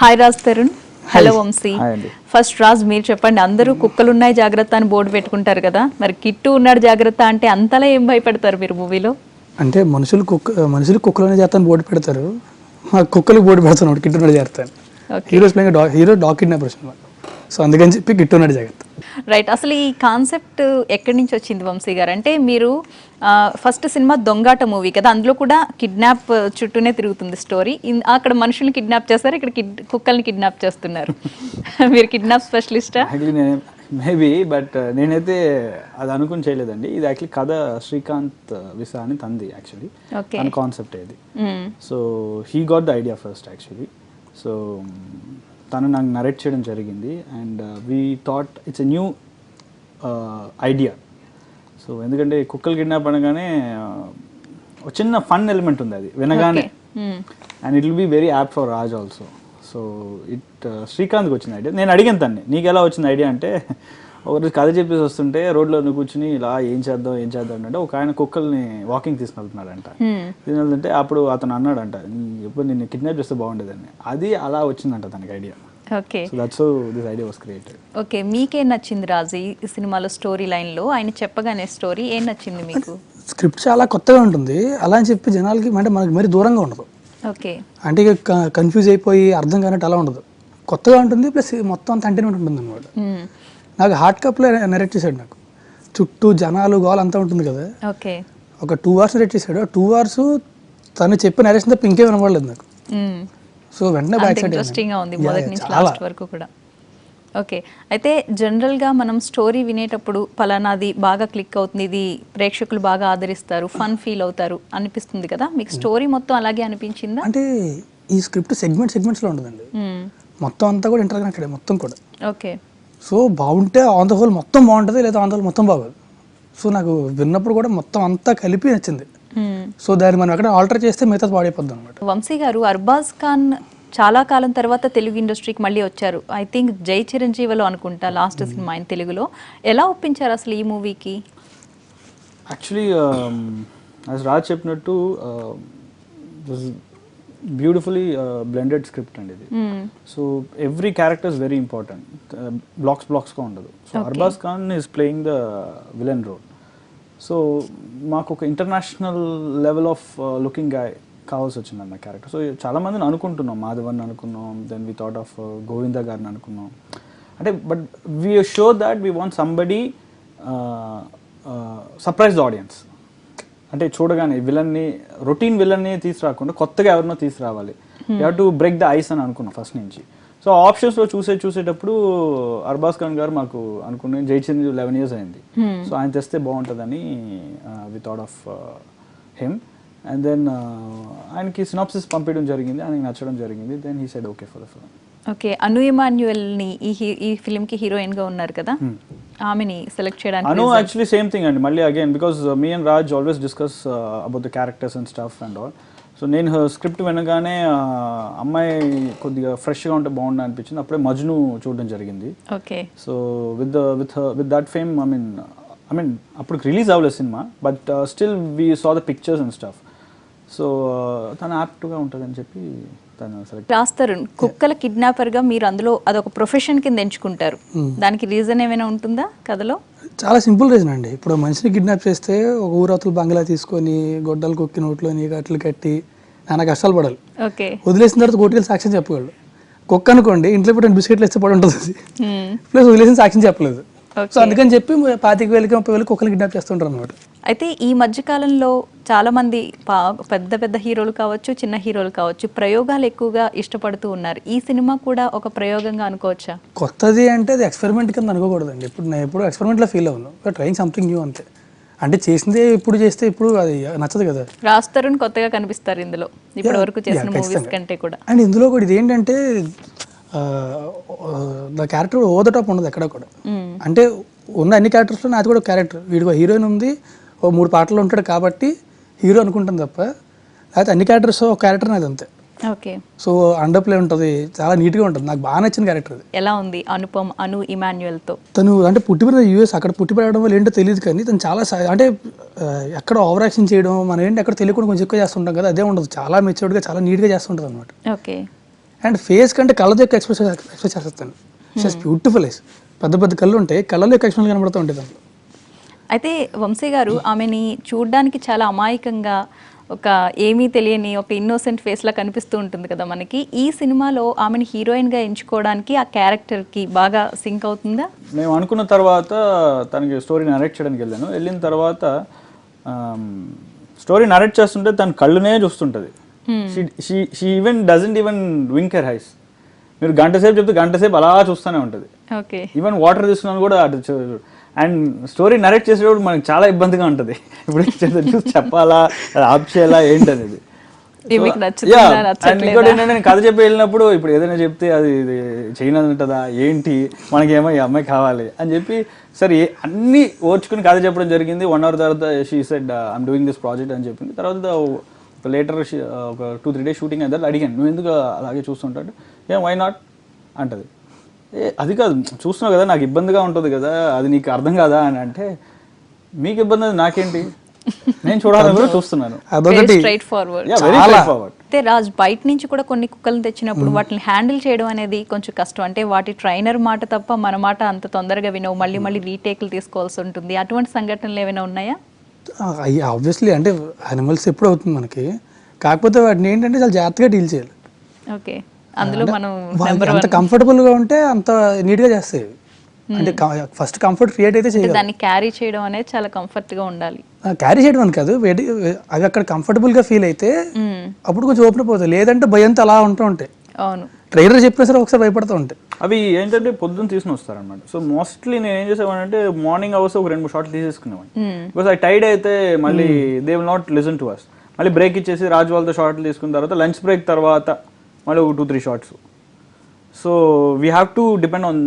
Hi Raj Tarun. Hello Vamsi. First Raj మీరు చెప్పండి, అందరూ కుక్కలు ఉన్నాయి జాగ్రత్త అని బోర్డు పెట్టుకుంటారు కదా, మరి కిట్టు ఉన్నాడు జాగ్రత్త అంటే అంతలా ఏం భయపడతారు మీరు మూవీలో? అంటే మనుషులు కుక్కలనే చేస్తాను బోర్డు పెడతారు, మా కుక్కలు బోర్డు పెడతాను కిట్టు ఉన్నాడు చేస్తాను. హీరో డాగ్ కిడ్నాపర్స్ అనమాట. సో అందుకని చెప్పి కిట్టు ఉన్నాడు జాగ్రత్త. రైట్. అసలు ఈ కాన్సెప్ట్ ఎక్కడి నుంచి వచ్చింది వంశీ గారు? అంటే మీరు ఫస్ట్ సినిమా దొంగాట మూవీ కదా, అందులో కూడా కిడ్నాప్ చుట్టూనే తిరుగుతుంది స్టోరీ. అక్కడ మనుషుల్ని కిడ్నాప్ చేస్తారు, ఇక్కడ కుక్కల్ని కిడ్నాప్ చేస్తున్నారు. మీరు కిడ్నాప్ స్పెషలిస్టా? మేబీ, బట్ నేనైతే అది అనుకుని చేయలేదండి. ఇది యాక్చువల్లీ కథ శ్రీకాంత్ విసా అని తంది యాక్చువల్లీ తన కాన్సెప్ట్ ఇది. So he got the idea first actually. So తను నాకు నరేట్ చేయడం జరిగింది and we thought it's a new idea. So ఎందుకంటే కుక్కలు కిడ్నాప్ అనగానే ఒక చిన్న ఫన్ ఎలిమెంట్ ఉంది అది వినగానే, and it will be very apt for Raj also. So శ్రీకాంత్కి వచ్చిన ఐడియా. నేను అడిగాను తన్ని, నీకు ఎలా వచ్చింది ఐడియా అంటే, ఒకరోజు కథ చెప్పేసి వస్తుంటే రోడ్లో కూర్చుని ఇలా ఏం చేద్దాం అంటే ఒక ఆయన కుక్కల్ని వాకింగ్ తీసుకెళ్తున్నాడంట. తీసుకెళ్తుంటే అప్పుడు అతను అన్నాడంట, ఎప్పుడు నిన్ను కిడ్నాప్ చేస్తే బాగుండేదని. అది అలా వచ్చిందంట తనకి idea. Okay, so that's how this idea was created. Okay, మీకేం నచ్చింది రాజు ఈ సినిమాలో స్టోరీ లైన్లో? ఆయన చెప్పగానే స్టోరీ ఏం నచ్చింది మీకు? స్క్రిప్ట్ చాలా కొత్తగా ఉంటుంది, అలా అని చెప్పి జనాలకి అంటే మనకి మరి దూరంగా ఉండదు. ఓకే, అంటే ఇక కన్ఫ్యూజ్ అయిపోయి అర్థం కానట్టు అలా ఉండదు, కొత్తగా ఉంటుంది. ప్లస్ మొత్తం అంత కంటిన్యూట్ ఉంటుంది అనమాట. నాకు హార్డ్ కప్లో నరేట్ చేశాడు, నాకు చుట్టూ జనాలు గోల్ అంతా ఉంటుంది కదా. ఓకే, ఒక 2 hours నరేట్ చేశాడు. 2 hours తను చెప్పిన నరేషన్ తప్ప ఇంకేం వినపడలేదు నాకు. సో వెంటనే బ్యాక్ సైడ్ ఇంట్రెస్టింగ్గా ఉంది మొదటి నుంచి లాస్ట్ వరకు కూడా. ఓకే, అయితే జనరల్గా మనం స్టోరీ వినేటప్పుడు పలానాది బాగా క్లిక్ అవుతుంది, ఇది ప్రేక్షకులు బాగా ఆదరిస్తారు, ఫన్ ఫీల్ అవుతారు అనిపిస్తుంది కదా, మీకు స్టోరీ మొత్తం అలాగే అనిపించిందా? అంటే ఈ స్క్రిప్ట్ సెగ్మెంట్స్లో ఉంటుందండి, మొత్తం అంతా కూడా ఇంటర్కనెక్టెడ్ మొత్తం కూడా. ఓకే, సో బాగుంటే ఆన్ ద హోల్ మొత్తం బాగుంటుంది, లేదా ఆన్ ద హోల్ మొత్తం బాగోదు. సో నాకు విన్నప్పుడు కూడా మొత్తం అంతా కలిపి నచ్చింది. సో దాన్ని మనం ఎక్కడ ఆల్టర్ చేస్తే మిగతా పాడైపోద్ది అనమాట. వంశీ గారు, అర్బాజ్ ఖాన్ చాలా కాలం తర్వాత తెలుగు ఇండస్ట్రీకి మళ్ళీ వచ్చారు. ఐ థింక్ జై చిరంజీవిలో అనుకుంటా లాస్ట్ సినిమా ఆయన తెలుగులో. ఎలా ఒప్పించారు అసలు ఈ మూవీకి? యాక్చువల్లీ యాజ్ రాజ్ చెప్పినట్టు బ్యూటిఫుల్లీ బ్లెండెడ్ స్క్రిప్ట్ అండి ఇది. So every character is very important, బ్లాక్స్గా ఉండదు. So Arbaaz Khan is playing the villain role. So మాకు ఒక international level of looking guy కావాల్సి వచ్చింది అన్న క్యారెక్టర్. సో చాలామందిని అనుకుంటున్నాం, మాధవన్ అనుకున్నాం, then we thought of Govinda గారిని అనుకున్నాం. అంటే but we show that we want somebody surprise the audience. అంటే చూడగానే రొటీన్ విలన్ని తీసుకురాకుండా కొత్తగా ఎవరినో తీసుకురావాలి, you have to break the ice అని అనుకున్నాం ఫస్ట్ నుంచి. సో ఆప్షన్స్లో చూసేటప్పుడు అర్బాజ్ ఖాన్ గారు మాకు అనుకునే జై చిరంజీవి 11 years అయింది, సో ఆయన తెస్తే బాగుంటుందని we thought of him. And then ఆయనకి సినాప్సిస్ పంపించడం జరిగింది, ఆయనకి నచ్చడం జరిగింది. Then he said okay for the film. Okay, Anu ఇమాన్యుయల్ని ఈ ఫిల్మ్కి హీరోయిన్గా ఉన్నారు కదా, ఆమెని సెలెక్ట్ చేయడానికి? అను యాక్చువల్లీ సేమ్ థింగ్ అండి, మళ్ళీ again because me and Raj always discuss about the characters and stuff and all. So నేను స్క్రిప్ట్ వినగానే అమ్మాయి కొద్దిగా ఫ్రెష్గా ఉంటే బాగుండు అనిపించింది. అప్పుడే మజ్ను చూడడం జరిగింది. Okay, so with that fame I mean అప్పుడు రిలీజ్ అవ్వలేదు cinema, but still we saw the pictures and stuff. So తను యాప్ట్గా ఉంటుందని చెప్పి తను సెలెక్ట్. రాస్తారు, కుక్కల కిడ్నాపర్గా మీరు అందులో అదొక ప్రొఫెషన్ కింద ఎంచుకుంటారు, దానికి రీజన్ ఏమైనా ఉంటుందా కథలో? చాలా సింపుల్ రీజన్ అండి. ఇప్పుడు మనిషిని కిడ్నాప్ చేస్తే ఒక ఊరవతల బంగ్లా తీసుకొని గొడ్డలు కొక్కి నోట్లోని గట్లు కట్టి నానా కష్టాలు పడాలి. ఓకే, వదిలేసిన తర్వాత కోర్టుకెళ్ళి సాక్ష్యం చెప్పగలడు. కుక్క అనుకోండి, ఇంట్లో పెట్టిన బిస్కెట్లు ఇస్తే పడి ఉంటుంది, ప్లస్ వదిలేసిన సాక్ష్యం చెప్పలేదు. సో అందుకని చెప్పి 25,000 30,000 కుక్కలు కిడ్నాప్ చేస్తుంటారు అనమాట. అయితే ఈ మధ్యకాలంలో చాలా మంది పెద్ద పెద్ద హీరోలు కావచ్చు, చిన్న హీరోలు కావచ్చు, ప్రయోగాలు ఎక్కువగా ఇష్టపడుతూ ఉన్నారు. ఈ సినిమా కూడా ఒక ప్రయోగంగా అనుకోవచ్చా? కొత్తది అంటే అది ఎక్స్పెరిమెంట్ కింద అనుకోకూడదండి. ఇప్పుడు నేను ఎప్పుడు ఎక్స్పెరిమెంట్లో ఫీల్ అవ్వను, ట్రైయింగ్ సంథింగ్ న్యూ అంతే. అంటే చేసిందే ఇప్పుడు చేస్తే ఇప్పుడు అది నచ్చదు కదా. రాస్తారు కొత్తగా కనిపిస్తారు ఇందులో ఇప్పటి వరకు చేసిన మూవీస్ కంటే కూడా. అండ్ ఇందులో కూడా ఇది ఏంటంటే the character over the top ఉండదు ఎక్కడ కూడా. అంటే ఉన్న అన్ని క్యారెక్టర్స్లో నాది కూడా క్యారెక్టర్, వీడికి హీరోయిన్ ఉంది, 3 పాటలు ఉంటాడు కాబట్టి హీరో అనుకుంటాను తప్ప, లేకపోతే అన్ని క్యారెక్టర్స్ ఒక క్యారెక్టర్ నాది అంతే. ఓకే, సో అండర్ ప్లే ఉంటుంది, చాలా నీట్గా ఉంటుంది, నాకు బాగా నచ్చిన క్యారెక్టర్ అది. ఎలా ఉంది అను ఇమాన్యుయల్తో? తను అంటే పుట్టిపోయిన యూఎస్, అక్కడ పుట్టి పెరగడం వల్ల ఏంటో తెలియదు, కానీ తను చాలా అంటే ఎక్కడ ఓవర్ యాక్షన్ చేయడం మనం ఏంటి అక్కడ తెలియకుండా కొంచెం ఎక్కువ చేస్తుంటాం కదా, అదే ఉండదు, చాలా మెచ్యూర్డ్గా చాలా నీట్గా చేస్తుంటుంది అనమాట. ఓకే, అండ్ ఫేస్ కంటే కళ్ళతో ఎక్కువ ఎక్స్ప్రెస్ చేస్తాను. షీస్ బ్యూటిఫుల్ ఐస్, పెద్ద పెద్ద కళ్ళు ఉంటాయి, కళ్ళలో ఎక్కువ ఎక్స్ప్రెషన్ కనబడుతూ ఉంటాయి దాంట్లో. అయితే వంశీ గారు ఆమెని చూడ్డానికి చాలా అమాయకంగా ఒక ఏమీ తెలియని ఒక ఇన్నోసెంట్ ఫేస్లా కనిపిస్తూ ఉంటుంది కదా మనకి. ఈ సినిమాలో ఆమెని హీరోయిన్గా ఎంచుకోవడానికి ఆ క్యారెక్టర్కి బాగా సింక్ అవుతుందా? మేము అనుకున్న తర్వాత తనకి స్టోరీ నరేట్ చేయడానికి వెళ్ళిన తర్వాత స్టోరీ నరేట్ చేస్తుంటే తన కళ్ళునే చూస్తుంటుంది. She even doesn't even wink her eyes. మీరు గంట సేపు చెప్తే గంట సేపు అలా చూస్తూనే ఉంటుంది. ఓకే. ఈవెన్ వాటర్ తీసుకున్నాను కూడా అటు. అండ్ స్టోరీ నరేట్ చేసేటప్పుడు మనకి చాలా ఇబ్బందిగా ఉంటుంది. ఇప్పుడు చూసి చెప్పాలా, ఆప్ చేయాలా ఏంటనేది. ఇంకోటి ఏంటంటే నేను కథ చెప్పి వెళ్ళినప్పుడు ఇప్పుడు ఏదైనా చెప్తే అది చేయనది ఉంటుందా ఏంటి, మనకేమో ఈ అమ్మాయి కావాలి అని చెప్పి సరే అన్నీ ఓర్చుకుని కథ చెప్పడం జరిగింది. 1 hour తర్వాత she said I'm doing this project అని చెప్పింది. తర్వాత లేటర్ ఒక 2-3 days షూటింగ్ అయితే అడిగాను, నువ్వు ఎందుకు అలాగే చూస్తుంటాడు, వై నాట్ అంటది. అది కాదు చూస్తున్నావు కదా నాకు ఇబ్బందిగా ఉంటుంది కదా, అది నీకు అర్థం కాదా అని అంటే, మీకు ఇబ్బంది అది నాకేంటి, నేను చూడాలని కూడా చూస్తున్నాను. Straight forward. అయితే రాజ్ బయట నుంచి కూడా కొన్ని కుక్కలను తెచ్చినప్పుడు వాటిని హ్యాండిల్ చేయడం అనేది కొంచెం కష్టం. అంటే వాటి ట్రైనర్ మాట తప్ప మన మాట అంత తొందరగా వినవు, మళ్ళీ మళ్ళీ రీటేక్లు తీసుకోవాల్సి ఉంటుంది. అటువంటి సంఘటనలు ఏమైనా ఉన్నాయా? ఆబ్వియస్లీ అంటే యానిమల్స్ ఎప్పుడు అవుతుంది మనకి, కాకపోతే వాటిని ఏంటంటే చాలా జాగ్రత్తగా డీల్ చేయాలి. ఓకే. అందులో మనం అంత కంఫర్టబుల్గా ఉంటే అంత నీట్గా చేస్తాయి. అంటే ఫస్ట్ కంఫర్ట్ క్రియేట్ అయితే చేయాలి. దాన్ని క్యారీ చేయడం అనేది చాలా కంఫర్ట్గా ఉండాలి. క్యారీ చేయడం అని కాదు, అవి అక్కడ కంఫర్టబుల్గా ఫీల్ అయితే అప్పుడు కొంచెం ఓపెన్ అయిపోతాయి. లేదంటే భయంతో అలా ఉంటూ ఉంటాయి. అవును. ట్రైలర్ చెప్పినా సరే ఒకసారి భయపడుతూ ఉంటాయి. అవి ఏంటంటే పొద్దున్న తీసుకుని వస్తారనమాట. సో మోస్ట్లీ నేను ఏం చేసేవాడిని అంటే మార్నింగ్ అవర్స్ ఒక 2-3 షాట్లు తీసేసుకునేవాడిని. బికాస్ ఐ టైడ్ అయితే మళ్ళీ they will not listen to us. మళ్ళీ బ్రేక్ ఇచ్చేసి రాజు వాళ్ళతో షార్ట్లు తీసుకున్న తర్వాత లంచ్ బ్రేక్ తర్వాత మళ్ళీ 2-3 shorts. So we have to depend on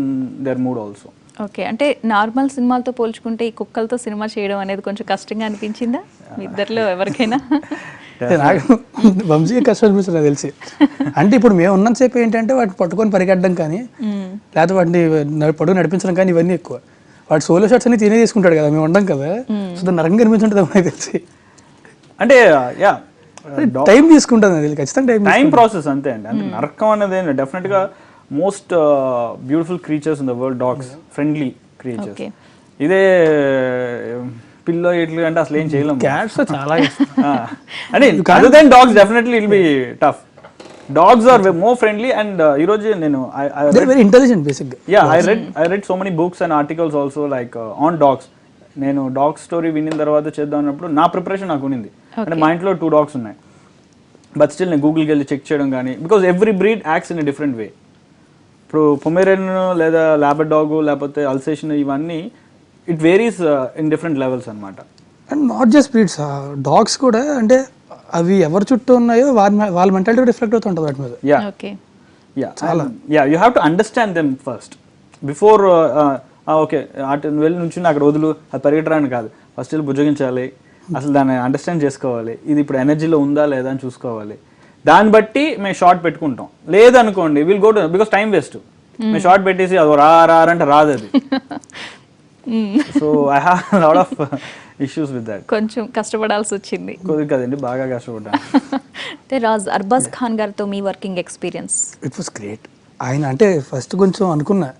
their mood also. Okay. అంటే నార్మల్ సినిమాలతో పోల్చుకుంటే ఈ కుక్కలతో సినిమా చేయడం అనేది కొంచెం కష్టంగా అనిపించిందా మీ ఇద్దరిలో ఎవరికైనా? నాకు వంశీ కష్టం అనిపిస్తుంది నాకు తెలిసి. అంటే ఇప్పుడు మేము ఉన్నంతసేపు ఏంటంటే వాటిని పట్టుకొని పరిగెట్టడం కానీ, లేకపోతే వాటిని పట్టుకొని నడిపించడం కానీ ఇవన్నీ ఎక్కువ. వాటి సోలో షాట్స్ అన్ని తినే తీసుకుంటాడు కదా, మేము ఉండం కదా, సో దాన్ని నరంగా అనిపించుంటుంది నాకు తెలిసి. అంటే టైం తీసుకుంటుంది ఖచ్చితంగా, టైం ప్రాసెస్ అంతే అండి. అంటే నరకం అనేది డెఫినెట్గా most beautiful creatures in the world, dogs, friendly creatures. ఇదే పిల్లో ఇట్లు అంటే అసలు ఏం చేయలేము. క్యాట్స్ చాలా అంటే other than dogs definitely it be tough. Dogs are more friendly. And ఈ రోజు నేను వెరీ ఇంటెలిజెంట్ బేసిక్గా. I read so many books and articles also like on dogs. నేను డాగ్ స్టోరీ విన్న తర్వాత చేద్దాం అన్నప్పుడు నా ప్రిపరేషన్ నాకు ఉన్నింది. అంటే మా ఇంట్లో 2 dogs ఉన్నాయి. బట్ స్టిల్ నేను గూగుల్కి వెళ్ళి చెక్ చేయడం కానీ, because every breed acts in a different way. ఇప్పుడు పొమేరియన్ లేదా లాబ్రడార్ డాగ్ లేకపోతే అల్సేషన్ ఇవన్నీ it varies in different levels అనమాట. And not just breeds, dogs కూడా అంటే అవి ఎవరి చుట్టూ ఉన్నాయో వాళ్ళ మెంటాలిటీ రిఫ్లెక్ట్ అవుతుంటుంది వాటి మీద. You have to understand them first before. Okay అటు వెళ్ళి నుంచి అక్కడ వదులు, అది పరిగెట్టడానికి కాదు, ఫస్ట్ వెళ్ళి బుజ్జగించాలి, అసలు దాన్ని అండర్స్టాండ్ చేసుకోవాలి, ఇది ఇప్పుడు ఎనర్జీలో ఉందా లేదా అని చూసుకోవాలి. దాన్ని బట్టి మేము షార్ట్ పెట్టుకుంటాం. లేదనుకోండి will go to, because time waste. మేము షార్ట్ పెట్టేసి అది రారంటే రాదు అది. So I have lot of issues with that. కొంచెం కష్టపడాల్సి వచ్చింది. కొద్ది కదండి, బాగా కష్టపడ్డాను. అంటే రాజ్, అర్బాజ్ ఖాన్ గారితో మీ working experience? It was great. ఆయన అంటే ఫస్ట్ కొంచెం అనుకున్నా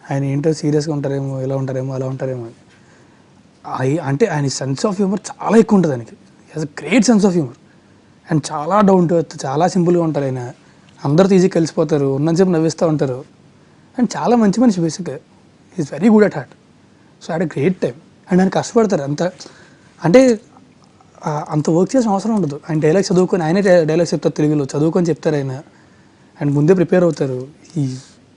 ఆయన ఏంటో సీరియస్గా ఉంటారేమో, ఇలా ఉంటారేమో, అలా ఉంటారేమో అని. అంటే ఆయన సెన్స్ ఆఫ్ హ్యూమర్ చాలా ఎక్కువ ఉంటుంది ఆయనకి. Has a great sense of humour. And చాలా డౌన్ టు ఎర్త్, చాలా సింపుల్గా ఉంటారు ఆయన. అందరితో ఈజీ కలిసిపోతారు, ఉన్నంతసేపు నవ్విస్తూ ఉంటారు. అండ్ చాలా మంచి మనిషి బేసిక్గా. Is very good at heart. So had a great time. And ఆయన కష్టపడతారు అంత, అంటే అంత వర్క్ చేసిన అవసరం ఉండదు. ఆయన డైలాగ్స్ చదువుకొని, ఆయనే డైలాగ్స్ చెప్తారు తెలుగులో, చదువుకొని చెప్తారు ఆయన. అండ్ ముందే ప్రిపేర్ అవుతారు. ఈ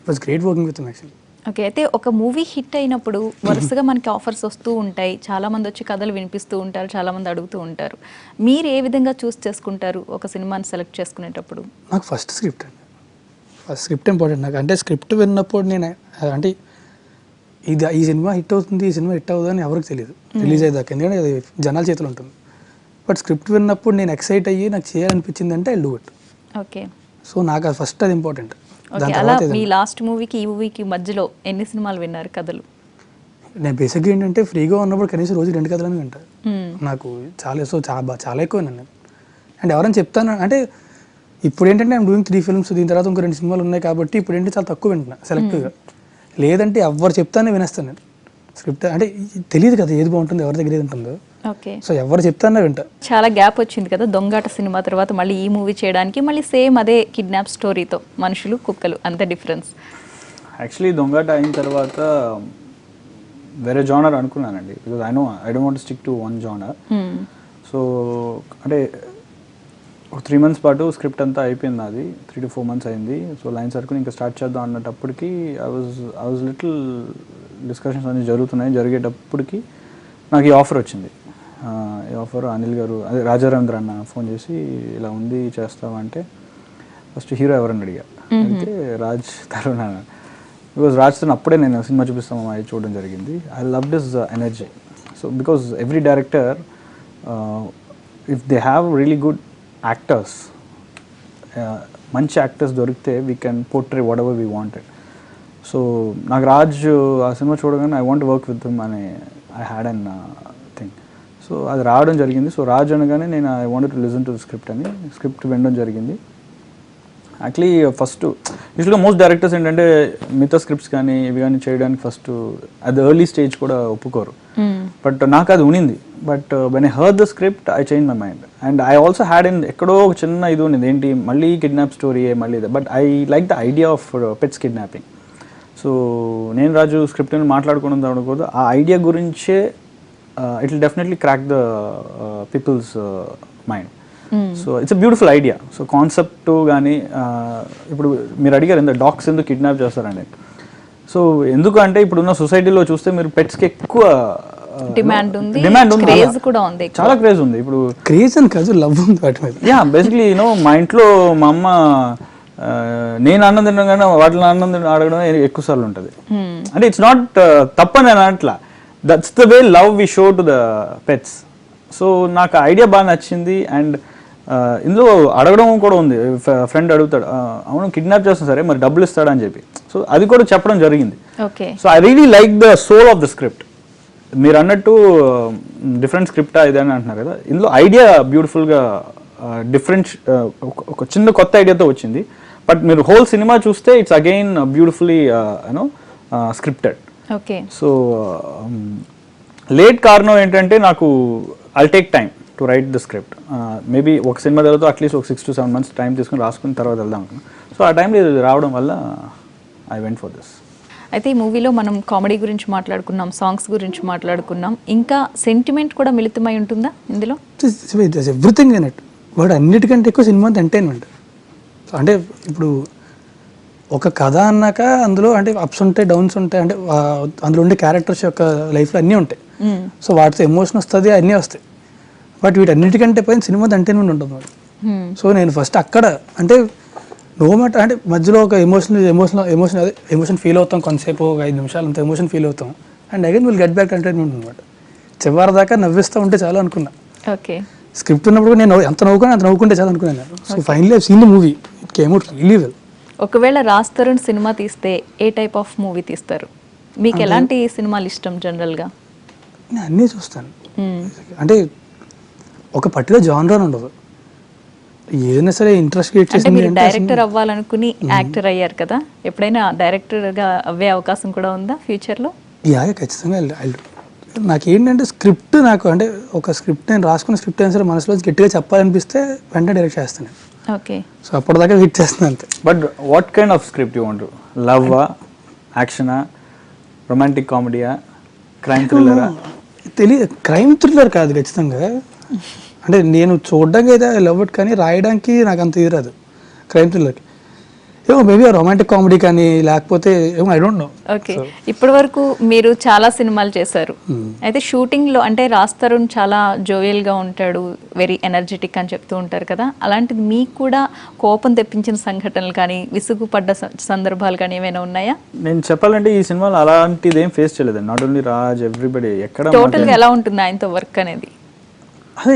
was great working with actually. Okay. అయితే ఒక మూవీ హిట్ అయినప్పుడు వరుసగా మనకి ఆఫర్స్ వస్తూ ఉంటాయి, చాలామంది వచ్చి కథలు వినిపిస్తూ ఉంటారు, చాలామంది అడుగుతూ ఉంటారు. మీరు ఏ విధంగా చూస్ చేసుకుంటారు ఒక సినిమాని సెలెక్ట్ చేసుకునేటప్పుడు? నాకు ఫస్ట్ స్క్రిప్ట్ అండి. ఫస్ట్ స్క్రిప్ట్ ఇంపార్టెంట్ నాకు. అంటే స్క్రిప్ట్ విన్నప్పుడు నేను అంటే ఇది ఈ సినిమా హిట్ అవుతుంది, ఈ సినిమా హిట్ అవుతుంది అని ఎవరికి తెలియదు రిలీజ్ అయ్యేదాకా, ఎందుకంటే అది జనాల చేతిలో ఉంటుంది. బట్ స్క్రిప్ట్ విన్నప్పుడు నేను ఎక్సైట్ అయ్యి నాకు చేయాలనిపించింది అంటే I do it. Okay. So నాకు అది ఫస్ట్ అది ఇంపార్టెంట్. అలా మీ లాస్ట్ మూవీకి ఈ మూవీకి మధ్యలో ఎన్ని సినిమాలు విన్నారు కథలు? నేను బేసిక్గా ఏంటంటే ఫ్రీగా ఉన్నప్పుడు కనీసం రోజు 2 కథలని వింటాను. నాకు చాలా చాలా ఎక్కువ నేను. అండ్ ఎవరైనా చెప్తాను అంటే ఇప్పుడు ఏంటంటే ఐమ్ డూయింగ్ 3 ఫిల్మ్స్, దీని తర్వాత ఇంకో 2 సినిమాలు ఉన్నాయి కాబట్టి ఇప్పుడు ఏంటి చాలా తక్కువ వింటున్నా సెలెక్టివ్గా. లేదంటే ఎవరు చెప్తానే వినేస్తాను నేను. స్క్రిప్ట్ అంటే తెలియదు కదా ఏది బాగుంటుందో, ఎవరి దగ్గర ఏది ఉంటుందో. ఓకే. సో ఎవరు చెప్తానే వింటా. చాలా గ్యాప్ వచ్చింది కదా దొంగాట సినిమా తర్వాత మళ్ళీ ఈ మూవీ చేయడానికి, మళ్ళీ సేమ్ అదే కిడ్నాప్ స్టోరీతో మనుషులు కుక్కలు అంతే డిఫరెన్స్. యాక్చువల్లీ దొంగాట అయిన తర్వాత వేరే జానర్ అనుకున్నానండి, because I don't want stick to one genre. So అంటే ఒక 3 months పాటు స్క్రిప్ట్ అంతా అయిపోయింది, అది 3 to 4 months అయింది. సో లైన్ సర్కుని ఇంకా స్టార్ట్ చేద్దాం అన్నటప్పటికి ఐ వాజ్ లిటిల్ డిస్కషన్స్ అన్నీ జరిగేటప్పటికి నాకు ఈ ఆఫర్ వచ్చింది. ఈ ఆఫర్ అనిల్ గారు, అదే రాజారామేంద్ర అన్న ఫోన్ చేసి ఇలా ఉంది చేస్తామంటే ఫస్ట్ హీరో ఎవరని అడిగా. అయితే రాజ్ తరుణ్ అన్న. బికాజ్ రాజ్తో అప్పుడే నేను సినిమా చూపిస్తాము అది చూడడం జరిగింది. I love this energy. So because every director if they have really good actors, మంచి యాక్టర్స్ దొరికితే we can portray whatever we wanted. So నాకు రాజ్ ఆ సినిమా చూడగానే I want work with him అని I had an thing. So అది రావడం జరిగింది. సో రాజ్ అనగానే నేను I want to listen to the script అని స్క్రిప్ట్ వినడం జరిగింది. యాక్చువల్లీ ఫస్ట్ యూజువల్గా మోస్ట్ డైరెక్టర్స్ ఏంటంటే మిగతా స్క్రిప్ట్స్ కానీ ఇవి కానీ చేయడానికి ఫస్ట్ అది ఎర్లీ స్టేజ్ కూడా ఒప్పుకోరు. బట్ నాకు అది ఉనింది. But when I heard the script I change my mind. And I also had in ఎక్కడో ఒక చిన్న ఇది ఉన్నది, ఏంటి మళ్ళీ కిడ్నాప్ స్టోరీయే మళ్ళీ. But I like the idea of pets kidnapping. So నేను రాజు స్క్రిప్ట్ మాట్లాడుకోవడం తగ్గకూడదు, ఆ ఐడియా గురించే it will definitely crack the peoples mind. So it's a beautiful idea. So concept కానీ ఇప్పుడు మీరు అడిగారు ఎంత డాగ్స్ ఎందుకు కిడ్నాప్ చేస్తారండి. సో ఎందుకు అంటే ఇప్పుడున్న సొసైటీలో చూస్తే మీరు పెట్స్కి ఎక్కువ డిమాండ్ ఉంది, క్రేజ్ కూడా ఉంది, చాలా క్రేజ్ ఉంది. ఇప్పుడు క్రేజ్ అని కాదు, లవ్ ఉంది వాటి మీద. యా బేసిక్లీ మా ఇంట్లో మా అమ్మ నేను అన్నం తినగానే వాటిని అన్నం అడగడం ఎక్కువ సార్లు ఉంటుంది. అంటే ఇట్స్ నాట్ తప్పని అని అట్లా, that's the way love we show to the pets. So నాకు ఐడియా బాగా నచ్చింది. అండ్ ఇందులో అడగడం కూడా ఉంది, ఫ్రెండ్ అడుగుతాడు అవును కిడ్నాప్ చేస్తాం సరే మరి డబ్బులు ఇస్తాడా అని చెప్పి. సో అది కూడా చెప్పడం జరిగింది. So I really like the soul of the script. మీరు అన్నట్టు డిఫరెంట్ స్క్రిప్టా ఇదని అంటున్నారు కదా, ఇందులో ఐడియా బ్యూటిఫుల్గా డిఫరెంట్ ఒక చిన్న కొత్త ఐడియాతో వచ్చింది. బట్ మీరు హోల్ సినిమా చూస్తే it's again beautifully you know scripted. Okay. So late కారణం ఏంటంటే నాకు I'll take time to right the script. Maybe ఒక సినిమా తర్వాత అట్లీస్ట్ ఒక 6 to 7 months టైం తీసుకుని రాసుకుని తర్వాత వెళ్దాం అనుకున్నాను. సో ఆ టైంలో ఇది రావడం వల్ల ఐ వెంట్ ఫర్ దిస్. అయితే ఈ మూవీలో మనం కామెడీ గురించి మాట్లాడుకున్నాం, సాంగ్స్ గురించి మాట్లాడుకున్నాం, ఇంకా సెంటిమెంట్ కూడా మిళితమై ఉంటుందా ఇందులో? Everything in it. వాడు అన్నిటికంటే ఎక్కువ సినిమా ఎంటర్టైన్మెంట్. అంటే ఇప్పుడు ఒక కథ అన్నాక అందులో అంటే అప్స్ ఉంటాయి, డౌన్స్ ఉంటాయి, అంటే అందులో ఉండే క్యారెక్టర్స్ యొక్క లైఫ్లో అన్నీ ఉంటాయి. సో వాటితో ఎమోషన్ వస్తుంది, అన్నీ వస్తాయి. బట్ వీటన్నిటికంటే పైన సినిమా ఎంటర్టైన్మెంట్ ఉంటుంది వాడు. సో నేను ఫస్ట్ అక్కడ అంటే నో మ్యాటర్ అంటే మధ్యలో ఒక ఎమోషన్ ఫీల్ అవుతాం కొంతసేపు, ఒక 5 నిమిషాలు అంత ఎమోషన్ ఫీల్ అవుతాం. And again will get back entertainment అనమాట. చివరి దాకా నవ్విస్తూ ఉంటే చాలా అనుకున్నా. ఓకే. స్క్రిప్ట్ ఉన్నప్పుడు నేను ఎంత నవ్వుకుంటే చాలా అనుకున్నాను. So finally I seen the movie, it came out really well. ఒకవేళ రాజ్ తరుణ్ సినిమా తీస్తే ఏ టైప్ ఆఫ్ మూవీ తీస్తారు? మీకు ఎలాంటి సినిమాలు ఇష్టం జనరల్గా? నేను అన్నీ చూస్తాను. అంటే ఒక పర్టికులర్ జానర్ అని ఉండదు, ఏదైనా సరే ఇంట్రెస్ట్ క్రియేట్ చేసి. మీరు డైరెక్టర్ అవ్వాలనుకుని యాక్టర్ అయ్యారు కదా, ఎప్పుడైనా డైరెక్టర్గా అవ్వే అవకాశం కూడా ఉందా ఫ్యూచర్లో? యా ఖచ్చితంగా. నాకేంటంటే స్క్రిప్ట్ నాకు అంటే ఒక స్క్రిప్ట్ నేను రాసుకున్న స్క్రిప్ట్ అయినా సరే మనసులో గట్టిగా చెప్పాలనిపిస్తే వెంటనే డైరెక్ట్ చేస్తాను. ఓకే. సో అప్పటిదాకా హిట్ చేస్తాను అంతే. But what kind of script you want? లవ్వా, యాక్షనా, రొమాంటిక్ కామెడీయా, క్రైమ్ థ్రిల్లరా? తెలియదు. క్రైమ్ థ్రిల్లర్ కాదు ఖచ్చితంగా. అంటే నేను చూడడానికి అయితే లవ్ ఇట్, కానీ రాయడానికి నాకు అంత ఇది రాదు క్రైమ్ థ్రిల్లర్కి. ఏమో మేబీ రొమాంటిక్ కామెడీ కానీ లేకపోతే ఏమో ఐ డోంట్ నో. ఓకే. ఇప్పటి వరకు మీరు చాలా సినిమాలు చేశారు. అయితే షూటింగ్లో అంటే రాజ్ తరుణ్ చాలా జోవియల్గా ఉంటాడు, వెరీ ఎనర్జెటిక్ అని చెప్తూ ఉంటారు కదా, అలాంటిది మీకు కూడా కోపం తెప్పించిన సంఘటనలు కానీ విసుగుపడ్డ సందర్భాలు కానీ ఏమైనా ఉన్నాయా? నేను చెప్పాలంటే ఈ సినిమాలో అలాంటిది ఏం ఫేస్ చేయలేదండి. Not only Raj, everybody. ఎక్కడ టోటల్గా ఎలా ఉంటుంది ఆయనతో వర్క్ అనేది? అదే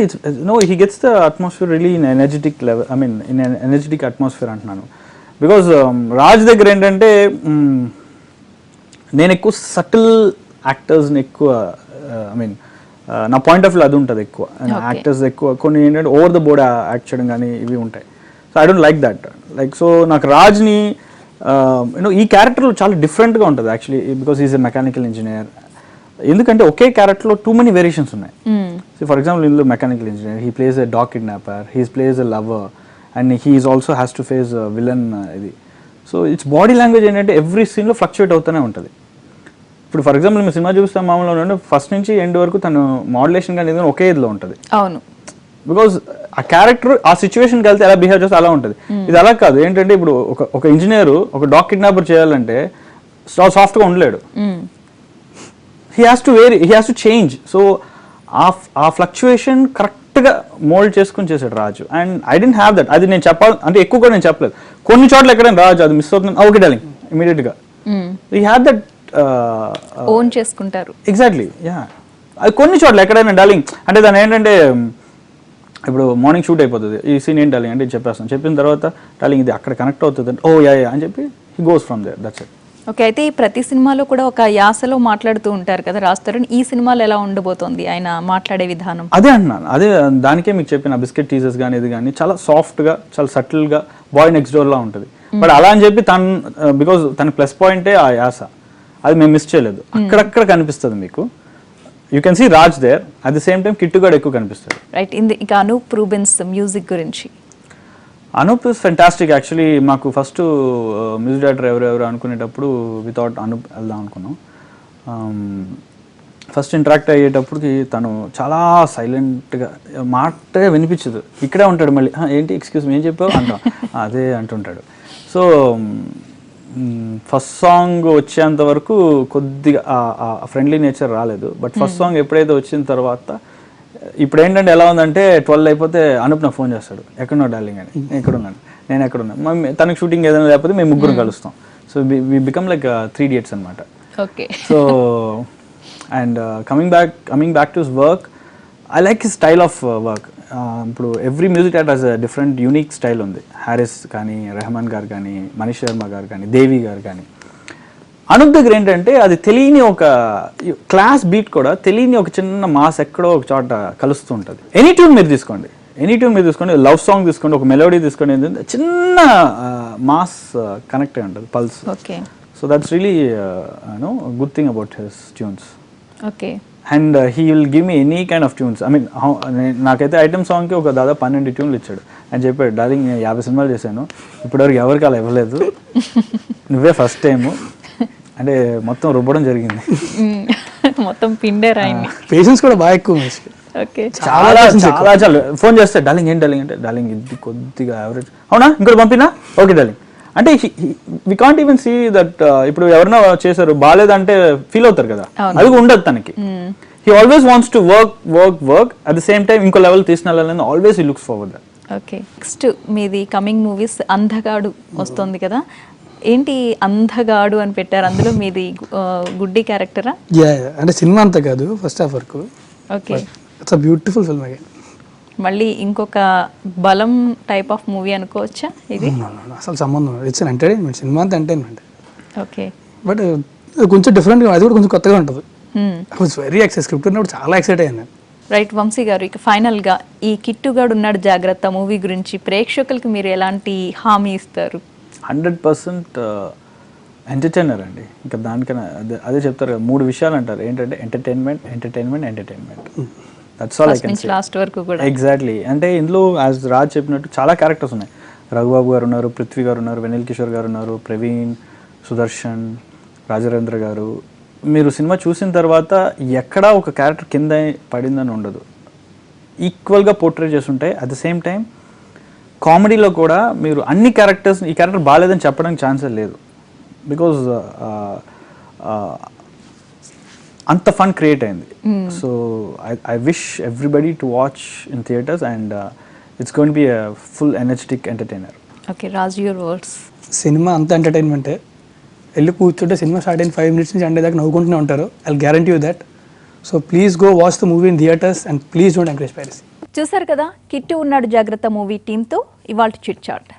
he gets the atmosphere really in energetic level, I mean in energetic atmosphere అంటున్నాను. బికాజ్ రాజ్ దగ్గర ఏంటంటే నేను ఎక్కువ సటిల్ యాక్టర్స్ని ఎక్కువ, ఐ మీన్ నా పాయింట్ ఆఫ్ వ్యూ అది ఉంటుంది ఎక్కువ. యాక్టర్స్ ఎక్కువ కొన్ని ఏంటంటే ఓవర్ ద బోర్డ్ యాక్ట్ చేయడం కానీ ఇవి ఉంటాయి. So so I don't like that. Like so నాకు రాజ్ని యూనో ఈ క్యారెక్టర్ చాలా డిఫరెంట్గా ఉంటుంది actually, because is a mechanical engineer. ఎందుకంటే ఒకే క్యారెక్టర్లో టూ మెనీ వేరియేషన్స్ ఉన్నాయి. సో ఫర్ ఎగ్జాంపుల్ ఇందులో mechanical engineer, he plays a dog kidnapper, he plays a lover, and he is also has to face villain ఇది. So it's body language ఏంటంటే every సీన్లో fluctuate అవుతూనే ఉంటుంది. ఇప్పుడు for example మేము cinema చూస్తాం మామూలుగా ఫస్ట్ నుంచి ఎండ్ వరకు తను మాడ్యులేషన్ కానీ ఏదైనా ఒకే ఇదిలో ఉంటుంది. అవును, బికాజ్ ఆ క్యారెక్టర్ ఆ సిచ్యువేషన్కి వెళ్తే ఎలా బిహేవ్ చేస్తే అలా ఉంటుంది. ఇది అలా కాదు. ఏంటంటే ఇప్పుడు ఒక ఇంజనీర్ ఒక డాగ్ కిడ్నాపర్ చేయాలంటే సాఫ్ట్గా ఉండలేడు. He has to change. So ఆ ఫ్లక్చుయేషన్ కరెక్ట్గా మోల్డ్ చేసుకుని చేశాడు Raju. And I didn't have that. అది నేను చెప్పాలి అంటే ఎక్కువ కూడా నేను చెప్పలేదు. కొన్ని చోట్ల ఎక్కడైనా రాజు అది మిస్ అవుతుంది, ఓకే డార్లింగ్ ఇమీడియట్గా యూ హ్యావ్ దట్ ఓన్ చేసుకుంటారు. Exactly, yeah. అది కొన్ని చోట్ల ఎక్కడైనా డార్లింగ్ అంటే దాని ఏంటంటే ఇప్పుడు మార్నింగ్ షూట్ అయిపోతుంది, ఈ సీన్ ఏంటి డార్లింగ్ అంటే చెప్పేస్తాను, చెప్పిన తర్వాత డార్లింగ్ ఇది అక్కడ కనెక్ట్ అవుతుంది అంటే ఓ యా అని చెప్పి he goes from there, that's it. Okay, అయితే ఈ ప్రతి సినిమాలో కూడా ఒక యాసలో మాట్లాడుతూ ఉంటారు కదా రాజ్ తరుణ్. ఈ సినిమాలో ఎలా ఉండబోతోంది ఆయన మాట్లాడే విధానం? అదే అంటున్నాను, అదే దానికే మీకు చెప్పిన బిస్కెట్ టీజర్స్ కానీ ఇది కానీ చాలా సాఫ్ట్గా చాలా సటిల్గా బాయ్ నెక్స్ట్ డోర్లా ఉంటుంది. బట్ అలా అని చెప్పి బికాజ్ తన ప్లస్ పాయింటే ఆ యాస, అది మేము మిస్ చేయలేదు. అక్కడక్కడ కనిపిస్తుంది మీకు. You can see Raj there, at the same time Kittu కూడా ఎక్కువ కనిపిస్తుంది. రైట్. ఇక అనూప్ రూబెన్స్ మ్యూజిక్ గురించి. Anoop is fantastic actually. మాకు ఫస్ట్ మ్యూజిక్ డైరెక్టర్ ఎవరెవరు అనుకునేటప్పుడు వితౌట్ అనూప్ వెళ్దాం అనుకున్నాం. ఫస్ట్ ఇంటరాక్ట్ అయ్యేటప్పటికి తను చాలా సైలెంట్గా మాటగా వినిపించదు. ఇక్కడే ఉంటాడు మళ్ళీ, ఏంటి ఎక్స్క్యూజ్ మీ ఏం చెప్పావు అంటాం, అదే అంటుంటాడు. సో ఫస్ట్ సాంగ్ వచ్చేంత వరకు కొద్దిగా ఫ్రెండ్లీ నేచర్ రాలేదు. బట్ ఫస్ట్ సాంగ్ ఎప్పుడైతే వచ్చిన తర్వాత ఇప్పుడు ఏంటంటే ఎలా ఉందంటే 12 అయిపోతే అనూప్ నాకు ఫోన్ చేస్తాడు, ఎక్కడున్నావు డార్లింగ్ అని. ఎక్కడున్నాను, నేను ఎక్కడున్నాను, తనకు షూటింగ్ ఏదైనా లేకపోతే మేము ముగ్గురు కలుస్తాం. So we become like 3 idiots అనమాట. Okay. So and coming back to his work, I like his style of work. ఇప్పుడు every music director has a different unique style ఉంది. హారిస్ కానీ, రెహమాన్ గారు కానీ, మనీష్ శర్మ గారు కానీ, దేవి గారు కానీ. అనూప్ దగ్గర ఏంటంటే అది తెలియని ఒక క్లాస్ బీట్ కూడా తెలియని ఒక చిన్న మాస్ ఎక్కడో ఒక చోట కలుస్తూ ఉంటుంది. ఎనీ ట్యూన్ మీరు తీసుకోండి, లవ్ సాంగ్ తీసుకోండి, ఒక మెలోడీ తీసుకోండి, ఏంటంటే చిన్న మాస్ కనెక్ట్ అయి ఉంటుంది, pulse. Okay. So that's really good thing about his tunes. Okay. And he will give me any kind of tunes. I mean నాకైతే ఐటమ్ సాంగ్కి ఒక దాదాపు 12 ట్యూన్లు ఇచ్చాడు. అని చెప్పాడు, డార్లింగ్ నేను 50 సినిమాలు చేశాను, ఇప్పటివరకు ఎవరికి అలా ఇవ్వలేదు, నువ్వే ఫస్ట్ టైము అంటే మొత్తం రుబ్బడం జరిగింది. మొత్తం పిండేర్ ఆయన్ని. పేషెన్స్ కూడా బాగా ఎక్కువ. ఓకే. చాలా చాలా చాలా ఫోన్ చేస్తే డార్లింగ్ ఏంటి డార్లింగ్ అంటే, డార్లింగ్ ఇది కొద్దిగా యావరేజ్, అవునా ఇంకోటి పంపినా, ఓకే డార్లింగ్ అంటే we can't even see that. ఇప్పుడు ఎవరైనా చేశారు బాగాలేదంటే ఫీల్ అవుతారు కదా, అది ఉండదు తనకి. He always wants to work at the same time ఇంకో లెవెల్ తీసుకెళ్ళాలని always he looks forward. Okay. Next మీది కమింగ్ మూవీస్ అందగాడు వస్తుంది కదా, ఏంటి అందగాడు అని పెట్టారు, అందులో మీది గుడ్డి క్యారెక్టరా? అంటే సినిమా అంతా కాదు, ఫస్ట్ హాఫ్ వరకు. Okay. It's a beautiful film again. మళ్ళీ ఇంకొక బలం టైప్ ఆఫ్ మూవీ అనుకోవచ్చా ఇది? అసలు సంబంధం, ఇట్స్ అన్ ఎంటర్టైన్మెంట్, సినిమా అంతా ఎంటర్టైన్మెంట్. ఓకే. బట్ కొంచెం డిఫరెంట్గా, అది కూడా కొంచెం కొత్తగా ఉంటుంది. వెరీ ఎక్సైట్, స్క్రిప్ట్ ఉన్నప్పుడు చాలా ఎక్సైట్ అయ్యాను. రైట్. వంశీ గారు, ఇక ఫైనల్గా ఈ కిట్టుగాడు ఉన్నాడు జాగ్రత్త మూవీ గురించి ప్రేక్షకులకి మీరు ఎలాంటి హామీ ఇస్తారు? 100% ఎంటర్టైనర్ అండి. ఇంకా దానికన్నా అదే చెప్తారు కదా, 3 విషయాలు అంటారు ఏంటంటే entertainment. That's all I can say. Last వరకు కూడా ఎగ్జాక్ట్లీ. అంటే ఇందులో యాజ్ రాజ్ చెప్పినట్టు చాలా క్యారెక్టర్స్ ఉన్నాయి. రఘుబాబు గారు ఉన్నారు, పృథ్వీ గారు ఉన్నారు, వెనిల్ కిషోర్ గారు ఉన్నారు, ప్రవీణ్, సుదర్శన్, రాజరేంద్ర గారు. మీరు సినిమా చూసిన తర్వాత ఎక్కడా ఒక క్యారెక్టర్ కింద పడిందని ఉండదు, ఈక్వల్గా పోర్ట్రే చేస్తుంటాయి. అట్ ద సేమ్ టైం కామెడీలో కూడా మీరు అన్ని క్యారెక్టర్స్, ఈ క్యారెక్టర్ బాగాలేదని చెప్పడానికి ఛాన్సే లేదు. బికాజ్ అంత ఫన్ క్రియేట్ అయింది. So I wish everybody to watch in theatres and it's going to be a full energetic entertainer. Okay. Raj, your words. Cinema అంత ఎంటర్టైన్మెంటే. వెళ్ళి కూర్చుంటే సినిమా స్టార్ట్ అయిన 5 minutes నుంచి అండే దాకా నవ్వుకుంటూనే ఉంటారు. I will guarantee you that. So please go watch the movie in theatres and please don't encourage piracy. చూసారు కదా, కిట్టు ఉన్నాడు జాగ్రత్త మూవీ టీంతో ఇవాల్టి చిట్ చాట్.